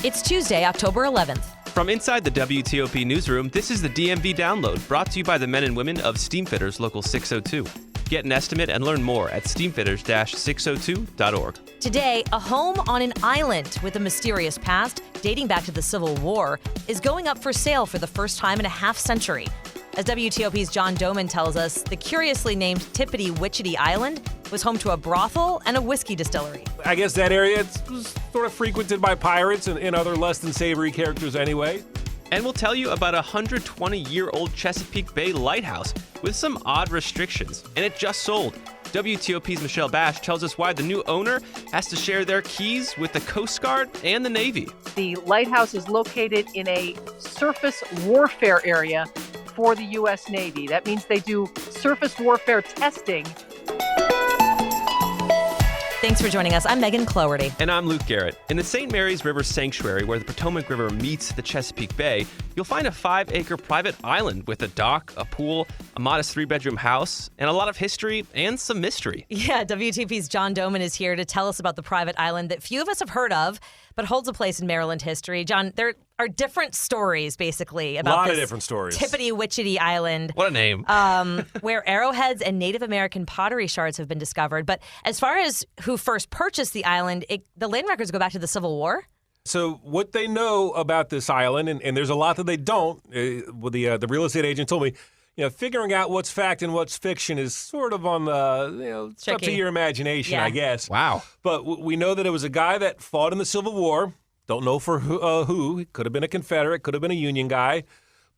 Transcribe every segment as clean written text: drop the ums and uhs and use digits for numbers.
It's Tuesday, October 11th. From inside the WTOP newsroom, this is the DMV Download, brought to you by the men and women of Steamfitters Local 602. Get an estimate and learn more at steamfitters-602.org. Today, a home on an island with a mysterious past dating back to the Civil War is going up for sale for the first time in a half-century. As WTOP's John Domen tells us, the curiously named Tippity Wichity Island was home to a brothel and a whiskey distillery. I guess that area was sort of frequented by pirates and other less than savory characters anyway. And we'll tell you about a 120-year-old Chesapeake Bay lighthouse with some odd restrictions, and it just sold. WTOP's Michelle Bash tells us why the new owner has to share their keys with the Coast Guard and the Navy. The lighthouse is located in a surface warfare area for the U.S. Navy. That means they do surface warfare testing. Thanks for joining us. I'm Megan Cloherty. And I'm Luke Garrett. In the St. Mary's River Sanctuary, where the Potomac River meets the Chesapeake Bay, you'll find a 5-acre private island with a dock, a pool, a modest 3-bedroom house, and a lot of history and some mystery. Yeah, WTOP's John Domen is here to tell us about the private island that few of us have heard of, but holds a place in Maryland history. John, there are different stories, basically, about a lot this of different stories. Tippity Wichity Island. What a name. Where arrowheads and Native American pottery shards have been discovered. But as far as who first purchased the island, the land records go back to the Civil War. So what they know about this island, and there's a lot that they don't, the real estate agent told me, figuring out what's fact and what's fiction is sort of on the, it's up to your imagination, I guess. Wow. But we know that it was a guy that fought in the Civil War. Don't know for who. He could have been a Confederate, could have been a Union guy.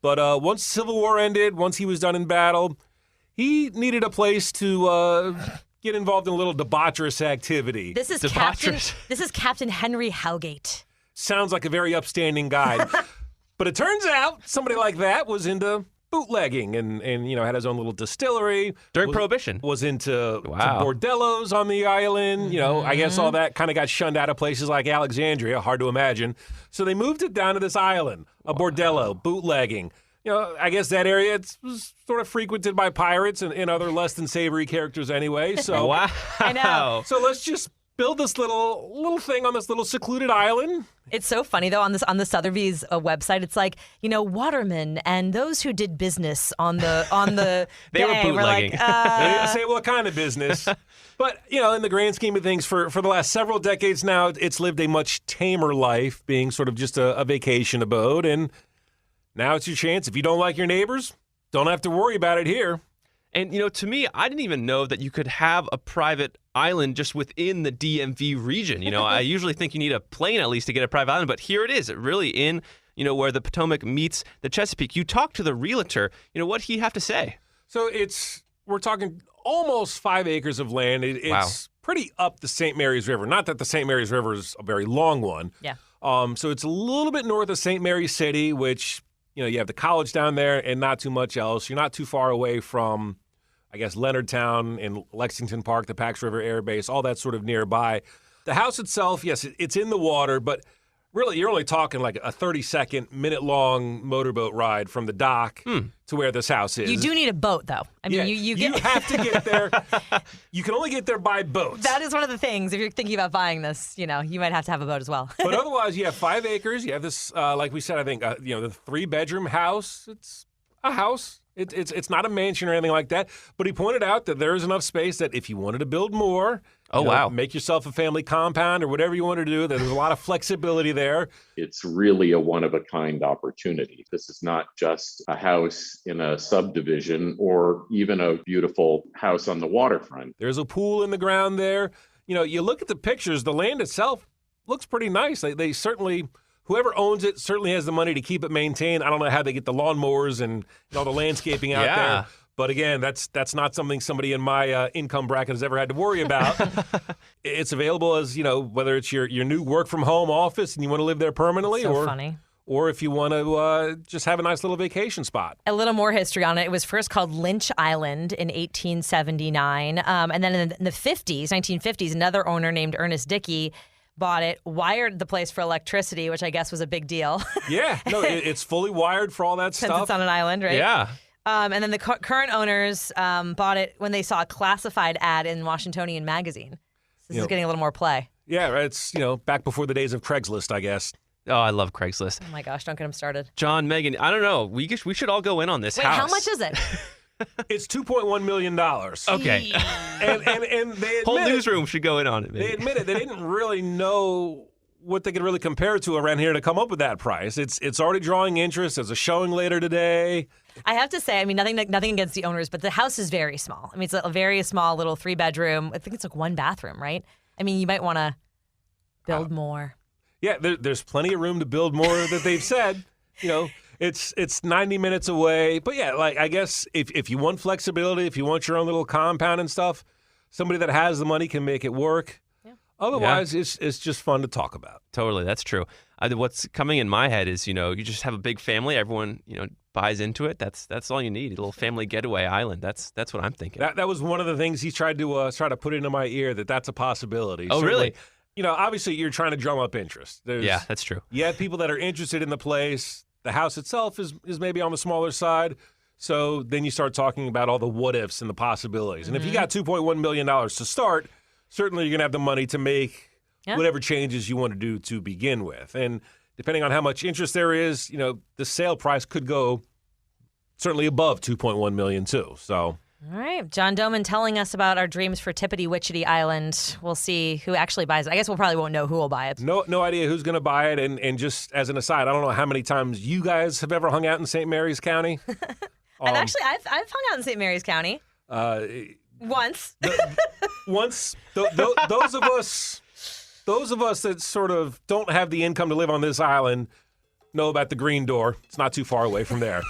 But once the Civil War ended, once he was done in battle, he needed a place to get involved in a little debaucherous activity. This is Captain Henry Howgate. Sounds like a very upstanding guy. But it turns out somebody like that was into bootlegging and had his own little distillery. During Prohibition. Was into to bordellos on the island. I guess all that kind of got shunned out of places like Alexandria. Hard to imagine. So they moved it down to this island. A bordello, bootlegging. I guess that area was sort of frequented by pirates and other less than savory characters anyway. So wow. I know. So let's just build this little thing on this little secluded island. It's so funny, though, on the Sotheby's website, it's like, watermen and those who did business on the They were bootlegging. They didn't say what kind of business. But, in the grand scheme of things, for the last several decades now, it's lived a much tamer life, being sort of just a vacation abode. And now it's your chance. If you don't like your neighbors, don't have to worry about it here. And, to me, I didn't even know that you could have a private island just within the DMV region. I usually think you need a plane at least to get a private island, but here it is, really in, where the Potomac meets the Chesapeake. You talk to the realtor, what'd he have to say? So we're talking almost 5 acres of land. It's pretty up the St. Mary's River. Not that the St. Mary's River is a very long one. Yeah. So it's a little bit north of St. Mary's City, which, you have the college down there and not too much else. You're not too far away from, I guess, Leonardtown and Lexington Park, the Pax River Air Base, all that sort of nearby. The house itself, yes, it's in the water, but really you're only talking like a 30-second, minute-long motorboat ride from the dock to where this house is. You do need a boat, though. I mean, you have to get there. You can only get there by boat. That is one of the things. If you're thinking about buying this, you might have to have a boat as well. But otherwise, you have 5 acres. You have this, like we said, I think, the 3-bedroom house. It's a house. It's not a mansion or anything like that. But he pointed out that there is enough space that if you wanted to build more, make yourself a family compound or whatever you want to do, there's a lot of flexibility there. It's really a one-of-a-kind opportunity. This is not just a house in a subdivision or even a beautiful house on the waterfront. There's a pool in the ground there. You look at the pictures, the land itself looks pretty nice. They certainly... Whoever owns it certainly has the money to keep it maintained. I don't know how they get the lawnmowers and all the landscaping out there. But again, that's not something somebody in my income bracket has ever had to worry about. It's available as, whether it's your new work from home office and you want to live there permanently, or if you want to just have a nice little vacation spot. A little more history on it. It was first called Lynch Island in 1879. And then in the 1950s, another owner named Ernest Dickey bought it, wired the place for electricity, which I guess was a big deal. Yeah, no, it's fully wired for all that stuff. Since it's on an island, right? Yeah. And then the current owners bought it when they saw a classified ad in Washingtonian magazine. So this is getting a little more play. Yeah, it's, back before the days of Craigslist, I guess. Oh, I love Craigslist. Oh my gosh, don't get him started. John, Megan, I don't know. We should all go in on this Wait, house. how much is it? It's $2.1 million. Okay. And they admit Whole it. newsroom should go in on it. They Maybe. admit it. They didn't really know what they could really compare it to around here to come up with that price. It's already drawing interest. There's a showing later today. I have to say, I mean, nothing against the owners, but the house is very small. I mean, it's a very small little 3-bedroom. I think it's like 1 bathroom, right? I mean, you might want to build more. Yeah, there's plenty of room to build more that they've said. You know, it's 90 minutes away. But yeah, like I guess if you want flexibility, if you want your own little compound and stuff, somebody that has the money can make it work. Yeah. Otherwise, it's just fun to talk about. Totally, that's true. What's coming in my head is, you just have a big family. Everyone, buys into it. That's all you need. A little family getaway island. That's what I'm thinking. That was one of the things he tried to put into my ear, that's a possibility. Oh, Certainly, really? Obviously you're trying to drum up interest. Yeah, that's true. You have people that are interested in the place. The house itself is maybe on the smaller side. So then you start talking about all the what ifs and the possibilities. And if you got $2.1 million to start, certainly you're going to have the money to make whatever changes you want to do to begin with. And depending on how much interest there is, the sale price could go certainly above $2.1 million too. So. All right. John Domen telling us about our dreams for Tippity Wichity Island. We'll see who actually buys it. I guess we'll probably won't know who will buy it. No idea who's going to buy it. And just as an aside, I don't know how many times you guys have ever hung out in St. Mary's County. I've hung out in St. Mary's County. Once. Those of us that sort of don't have the income to live on this island know about the Green Door. It's not too far away from there.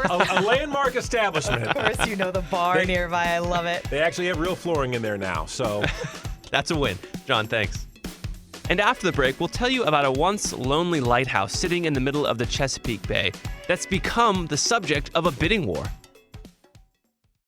a landmark establishment. Of course you know the bar nearby. I love it. They actually have real flooring in there now. So That's a win. John, thanks. And after the break, we'll tell you about a once lonely lighthouse sitting in the middle of the Chesapeake Bay that's become the subject of a bidding war.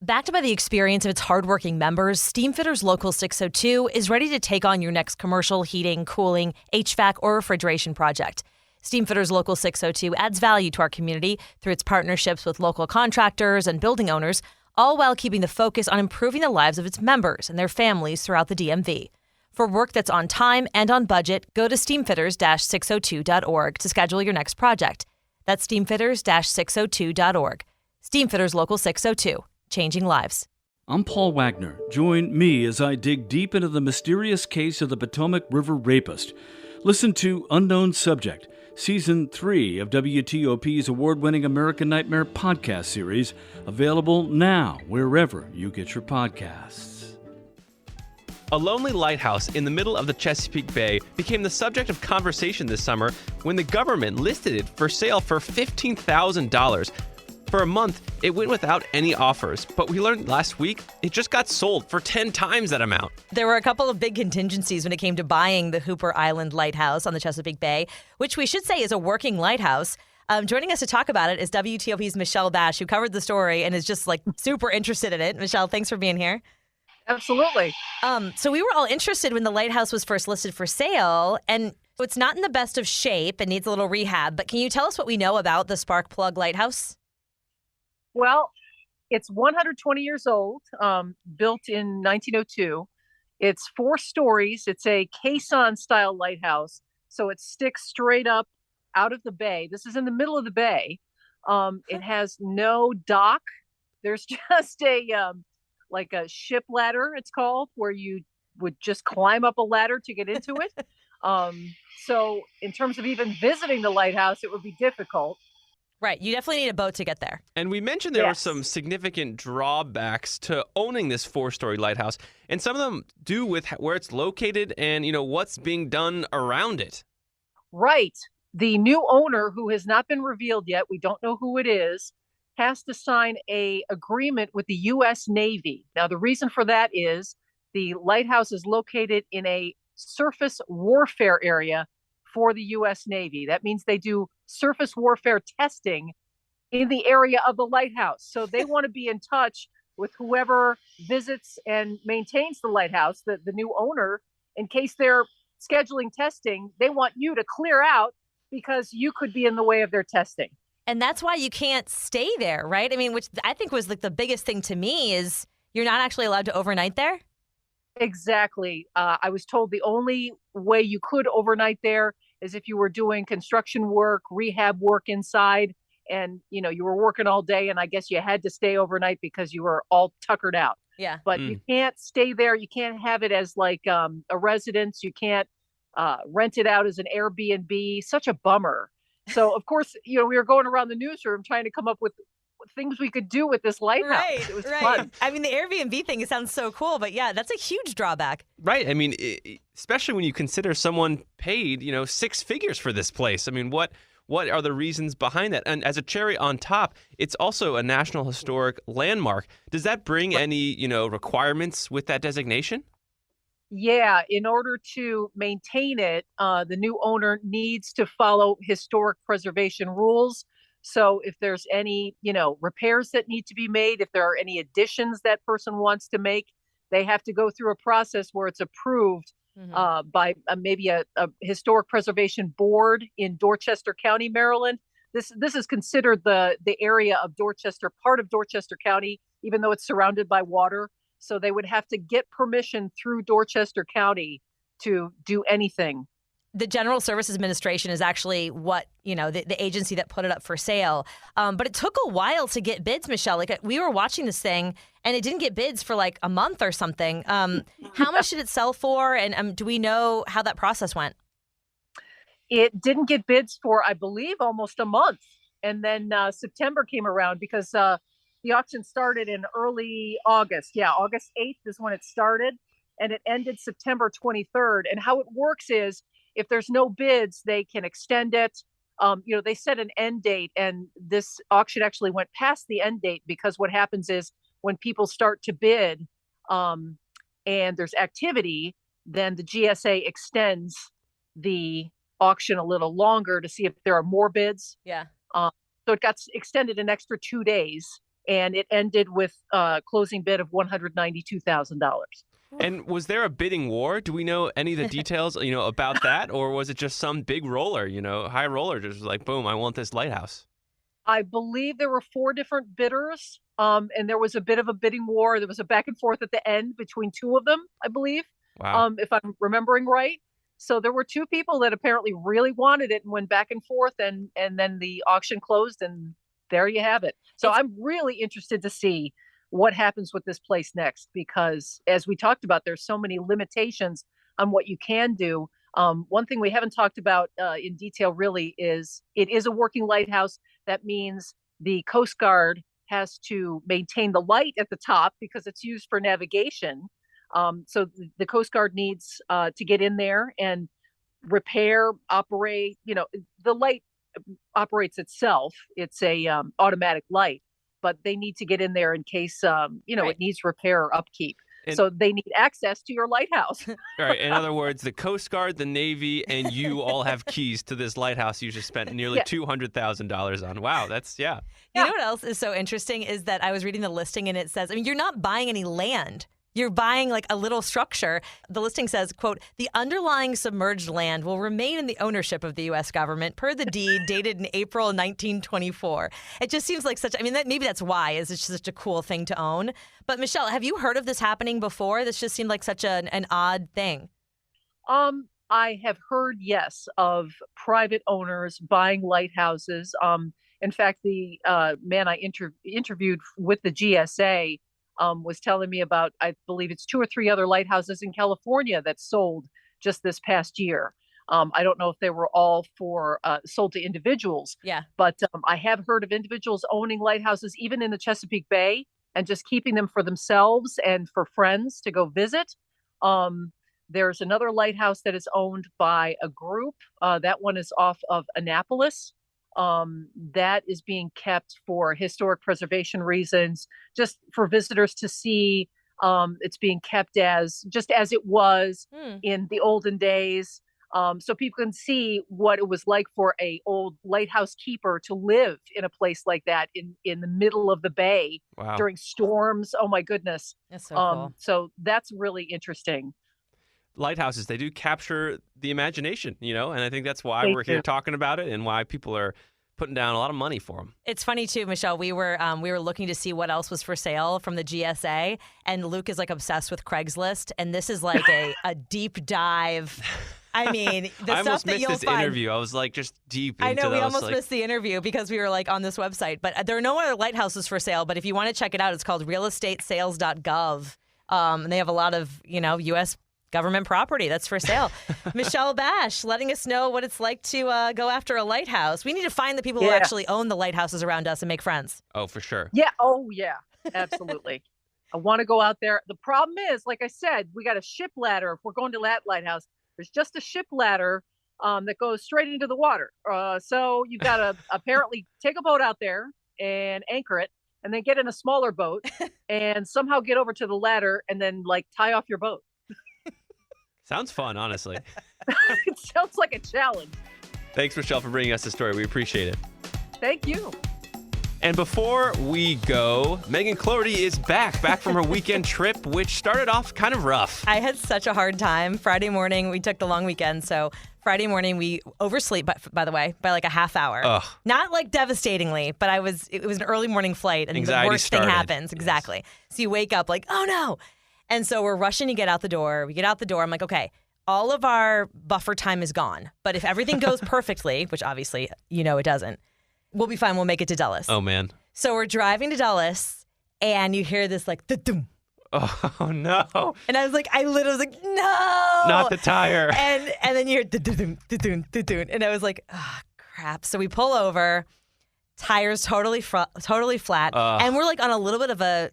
Backed by the experience of its hardworking members, Steamfitters Local 602 is ready to take on your next commercial, heating, cooling, HVAC, or refrigeration project. Steamfitters Local 602 adds value to our community through its partnerships with local contractors and building owners, all while keeping the focus on improving the lives of its members and their families throughout the DMV. For work that's on time and on budget, go to steamfitters-602.org to schedule your next project. That's steamfitters-602.org. Steamfitters Local 602. Changing lives. I'm Paul Wagner. Join me as I dig deep into the mysterious case of the Potomac River rapist. Listen to Unknown Subject, Season 3 of WTOP's award-winning American Nightmare podcast series, available now wherever you get your podcasts. A lonely lighthouse in the middle of the Chesapeake Bay became the subject of conversation this summer when the government listed it for sale for $15,000. For a month, it went without any offers, but we learned last week it just got sold for 10 times that amount. There were a couple of big contingencies when it came to buying the Hooper Island Lighthouse on the Chesapeake Bay, which we should say is a working lighthouse. Joining us to talk about it is WTOP's Michelle Bash, who covered the story and is just super interested in it. Michelle, thanks for being here. Absolutely. So we were all interested when the lighthouse was first listed for sale, and it's not in the best of shape and needs a little rehab, but can you tell us what we know about the Sparkplug Lighthouse? Well, it's 120 years old, built in 1902. It's 4 stories. It's a caisson-style lighthouse, so it sticks straight up out of the bay. This is in the middle of the bay. It has no dock. There's just a ship ladder, it's called, where you would just climb up a ladder to get into it. So in terms of even visiting the lighthouse, it would be difficult. Right. You definitely need a boat to get there. And we mentioned there were some significant drawbacks to owning this 4-story lighthouse, and some of them do with where it's located and, what's being done around it. Right. The new owner, who has not been revealed yet, we don't know who it is, has to sign a agreement with the U.S. Navy. Now, the reason for that is the lighthouse is located in a surface warfare area for the U.S. Navy. That means they do surface warfare testing in the area of the lighthouse. So they want to be in touch with whoever visits and maintains the lighthouse, the new owner, in case they're scheduling testing. They want you to clear out because you could be in the way of their testing. And that's why you can't stay there, right? I mean, which I think was the biggest thing to me is you're not actually allowed to overnight there. Exactly. I was told the only way you could overnight there as if you were doing construction work, rehab work inside, and you were working all day, and I guess you had to stay overnight because you were all tuckered out. Yeah. But you can't stay there. You can't have it as like a residence. You can't rent it out as an Airbnb. Such a bummer. So of course, we were going around the newsroom trying to come up with things we could do with this lighthouse. Right, it was right. fun. I mean, the Airbnb thing, it sounds so cool, but yeah, that's a huge drawback. Right. I mean, especially when you consider someone paid, six figures for this place. I mean, what are the reasons behind that? And as a cherry on top, it's also a National Historic Landmark. Does that bring any, requirements with that designation? Yeah, in order to maintain it, the new owner needs to follow historic preservation rules. So if there's any, repairs that need to be made, if there are any additions that person wants to make, they have to go through a process where it's approved by maybe a historic preservation board in Dorchester County, Maryland. This is considered the area of Dorchester, part of Dorchester County, even though it's surrounded by water. So they would have to get permission through Dorchester County to do anything. The General Services Administration is actually what, the agency that put it up for sale. But it took a while to get bids, Michelle. Like, we were watching this thing and it didn't get bids for like a month or something. How much did it sell for? And do we know how that process went? It didn't get bids for, I believe, almost a month. And then September came around because the auction started in early August. Yeah, August 8th is when it started. And it ended September 23rd. And how it works is, if there's no bids, they can extend it. They set an end date, and this auction actually went past the end date because what happens is when people start to bid and there's activity, then the GSA extends the auction a little longer to see if there are more bids. Yeah. So it got extended an extra 2 days, and it ended with a closing bid of $192,000. And was there a bidding war? Do we know any of the details, about that? Or was it just some big roller, high roller, just like, boom, I want this lighthouse? I believe there were 4 different bidders, and there was a bit of a bidding war. There was a back and forth at the end between 2 of them, I believe, Wow. if I'm remembering right. So there were 2 people that apparently really wanted it and went back and forth, and then the auction closed, and there you have it. So I'm really interested to see what happens with this place next, because as we talked about, there's so many limitations on what you can do. One thing we haven't talked about in detail really is it is a working lighthouse. That means the Coast Guard has to maintain the light at the top because it's used for navigation. So the Coast Guard needs to get in there and repair, operate. The light operates itself. It's a automatic light. But they need to get in there in case, Right. it needs repair or upkeep. And- So they need access to your lighthouse. All right. In other words, the Coast Guard, the Navy, and you all have keys to this lighthouse you just spent nearly $200,000 on. Wow. That's, yeah. You know what else is so interesting is that I was reading the listing and it says, you're not buying any land. You're buying like a little structure. The listing says, quote, the underlying submerged land will remain in the ownership of the U.S. government per the deed dated in April 1924. It just seems like maybe that's why it's just such a cool thing to own. But Michelle, have you heard of this happening before? This just seemed like such an odd thing. I have heard, yes, of private owners buying lighthouses. In fact, the man I interviewed with the GSA was telling me about, I believe it's 2 or 3 other lighthouses in California that sold just this past year. I don't know if they were all sold to individuals. Yeah. But I have heard of individuals owning lighthouses, even in the Chesapeake Bay, and just keeping them for themselves and for friends to go visit. There's another lighthouse that is owned by a group. That one is off of Annapolis. That is being kept for historic preservation reasons, just for visitors to see. It's being kept just as it was in the olden days. So people can see what it was like for a old lighthouse keeper to live in a place like that in the middle of the bay. Wow. During storms. Oh my goodness. That's so cool. So that's really interesting. Lighthouses, they do capture the imagination, and I think that's why They we're here do. talking about it and why people are putting down a lot of money for them. It's funny too, Michelle. We were looking to see what else was for sale from the GSA, and Luke is like obsessed with Craigslist, and this is like a deep dive I mean, the I stuff almost that missed you'll this find. interview. I was like just deep into I know we those, almost like, missed the interview because we were like on this website, but there are no other lighthouses for sale. But if you want to check it out, it's called realestatesales.gov. And they have a lot of, U.S. government property that's for sale. Michelle Bash letting us know what it's like to go after a lighthouse. We need to find the people who actually own the lighthouses around us and make friends. Oh, for sure. Yeah. Oh, yeah. Absolutely. I want to go out there. The problem is, like I said, we got a ship ladder. If we're going to that lighthouse, there's just a ship ladder that goes straight into the water. So you've got to apparently take a boat out there and anchor it, and then get in a smaller boat and somehow get over to the ladder and then like tie off your boat. Sounds fun, honestly. It sounds like a challenge. Thanks, Michelle, for bringing us the story. We appreciate it. Thank you. And before we go, Megan Cloherty is back from her weekend trip, which started off kind of rough. I had such a hard time. Friday morning, we took the long weekend, so Friday morning we oversleep, by the way, by like a half hour. Ugh. Not like devastatingly, but it was an early morning flight, and Anxiety the worst started. thing happens. Exactly. So you wake up like, oh no. And so we're rushing to get out the door. We get out the door. I'm like, okay, all of our buffer time is gone. But if everything goes perfectly, which obviously, it doesn't, we'll be fine. We'll make it to Dulles. Oh, man. So we're driving to Dulles, and you hear this like, da-dum. Oh, no. And I literally was like, no. Not the tire. And then you hear, da-dum, da-dum, da-dum. And I was like, oh, crap. So we pull over, tires totally flat. And we're like on a little bit of an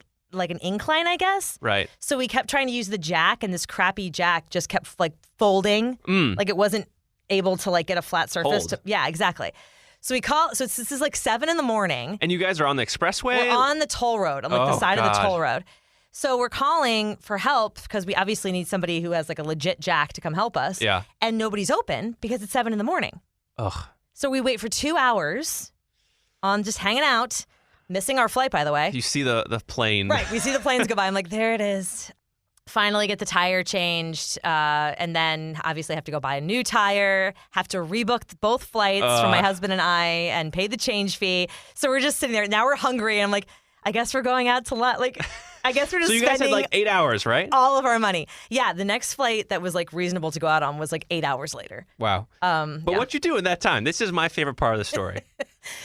incline, I guess. Right. So we kept trying to use the jack, and this crappy jack just kept like folding. Like it wasn't able to like get a flat surface. Yeah, exactly. So this is like 7 a.m. And you guys are on the expressway? We're on the toll road, on like the side of the toll road. So we're calling for help because we obviously need somebody who has like a legit jack to come help us. Yeah. And nobody's open because it's 7 a.m. Ugh. So we wait for 2 hours on just hanging out, missing our flight, by the way. You see the plane. Right. We see the planes go by. I'm like, there it is. Finally get the tire changed, and then obviously have to go buy a new tire, have to rebook both flights for my husband and I, and pay the change fee. So we're just sitting there. Now we're hungry, and I'm like, I guess we're going out to lunch. Like, I guess we're just So you guys spending had like 8 hours, right? all of our money. Yeah, the next flight that was like reasonable to go out on was like 8 hours later. Wow. But what'd you do in that time? This is my favorite part of the story.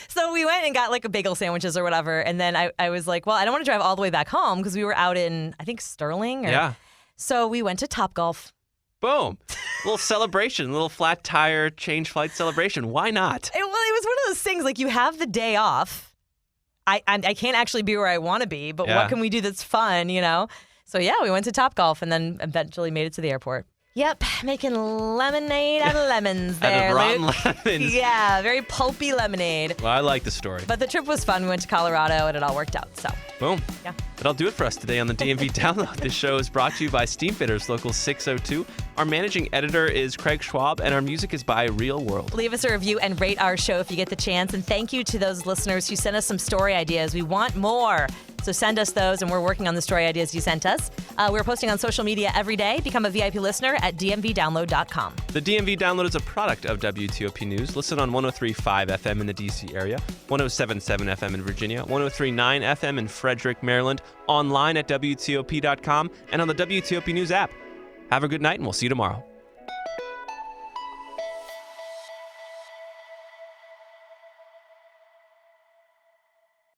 So we went and got like a bagel sandwiches or whatever, and then I was like, well, I don't want to drive all the way back home because we were out in, I think, Sterling. Yeah. So we went to Topgolf. Boom. Little celebration, little flat tire change flight celebration. Why not? It was one of those things, like you have the day off. I can't actually be where I want to be, but what can we do that's fun, So yeah, we went to Topgolf and then eventually made it to the airport. Yep, making lemonade out of lemons there, Out of rotten Luke. lemons. Yeah, very pulpy lemonade. Well, I like the story. But the trip was fun. We went to Colorado and it all worked out, so. Boom. Yeah. That'll do it for us today on the DMV Download. This show is brought to you by Steamfitters Local 602. Our managing editor is Craig Schwab, and our music is by Real World. Leave us a review and rate our show if you get the chance. And thank you to those listeners who sent us some story ideas. We want more. So send us those, and we're working on the story ideas you sent us. We're posting on social media every day. Become a VIP listener at dmvdownload.com. The DMV Download is a product of WTOP News. Listen on 103.5 FM in the D.C. area, 107.7 FM in Virginia, 103.9 FM in Frederick, Maryland, online at WTOP.com, and on the WTOP News app. Have a good night, and we'll see you tomorrow.